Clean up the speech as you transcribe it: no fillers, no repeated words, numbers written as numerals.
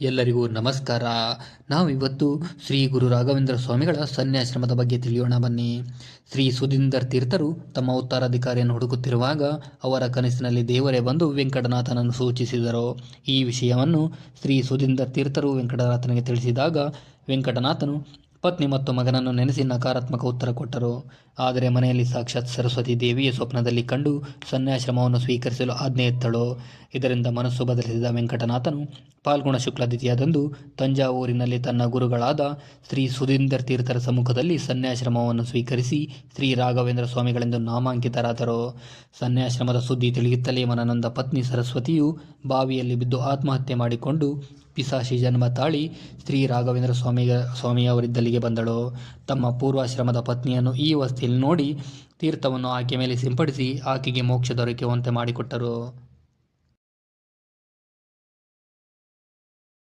ಎಲ್ಲರಿಗೂ ನಮಸ್ಕಾರ. ನಾವಿವತ್ತು ಶ್ರೀ ಗುರು ರಾಘವೇಂದ್ರ ಸ್ವಾಮಿಗಳ ಸನ್ಯಾಶ್ರಮದ ಬಗ್ಗೆ ತಿಳಿಯೋಣ ಬನ್ನಿ. ಶ್ರೀ ಸುಧೀಂದರ್ ತೀರ್ಥರು ತಮ್ಮ ಉತ್ತರಾಧಿಕಾರಿಯನ್ನು ಹುಡುಕುತ್ತಿರುವಾಗ ಅವರ ಕನಸಿನಲ್ಲಿ ದೇವರೇ ಬಂದು ವೆಂಕಟನಾಥನನ್ನು ಸೂಚಿಸಿದರು. ಈ ವಿಷಯವನ್ನು ಶ್ರೀ ಸುಧೀಂದರ್ ತೀರ್ಥರು ವೆಂಕಟನಾಥನಿಗೆ ತಿಳಿಸಿದಾಗ ವೆಂಕಟನಾಥನು ಪತ್ನಿ ಮತ್ತು ಮಗನನ್ನು ನೆನೆಸಿ ನಕಾರಾತ್ಮಕ ಉತ್ತರ ಕೊಟ್ಟರು. ಆದರೆ ಮನೆಯಲ್ಲಿ ಸಾಕ್ಷಾತ್ ಸರಸ್ವತಿ ದೇವಿಯ ಸ್ವಪ್ನದಲ್ಲಿ ಕಂಡು ಸನ್ಯಾಶ್ರಮವನ್ನು ಸ್ವೀಕರಿಸಲು ಆಜ್ಞೆ ಎತ್ತಳು. ಇದರಿಂದ ಮನಸ್ಸು ಬದಲಿಸಿದ ವೆಂಕಟನಾಥನು ಫಾಲ್ಗುಣ ಶುಕ್ಲ ದ್ವಿತೀಯದಂದು ತಂಜಾವೂರಿನಲ್ಲಿ ತನ್ನ ಗುರುಗಳಾದ ಶ್ರೀ ಸುಧೀಂದರ್ ತೀರ್ಥರ ಸಮ್ಮುಖದಲ್ಲಿ ಸನ್ಯಾಶ್ರಮವನ್ನು ಸ್ವೀಕರಿಸಿ ಶ್ರೀ ರಾಘವೇಂದ್ರ ಸ್ವಾಮಿಗಳೆಂದು ನಾಮಾಂಕಿತರಾದರು. ಸನ್ಯಾಶ್ರಮದ ಸುದ್ದಿ ತಿಳಿಯುತ್ತಲೇ ಮನನೊಂದ ಪತ್ನಿ ಸರಸ್ವತಿಯು ಬಾವಿಯಲ್ಲಿ ಬಿದ್ದು ಆತ್ಮಹತ್ಯೆ ಮಾಡಿಕೊಂಡು ಪಿಸಾಶಿ ಜನ್ಮ ತಾಳಿ ಶ್ರೀ ರಾಘವೇಂದ್ರ ಸ್ವಾಮಿಯವರಿದ್ದಲ್ಲಿಗೆ ಬಂದಳು. ತಮ್ಮ ಪೂರ್ವಾಶ್ರಮದ ಪತ್ನಿಯನ್ನು ಈ ಅವಸ್ಥೆಯಲ್ಲಿ ನೋಡಿ ತೀರ್ಥವನ್ನು ಆಕೆ ಮೇಲೆ ಸಿಂಪಡಿಸಿ ಆಕೆಗೆ ಮೋಕ್ಷ ದೊರಕುವಂತೆ ಮಾಡಿಕೊಟ್ಟರು.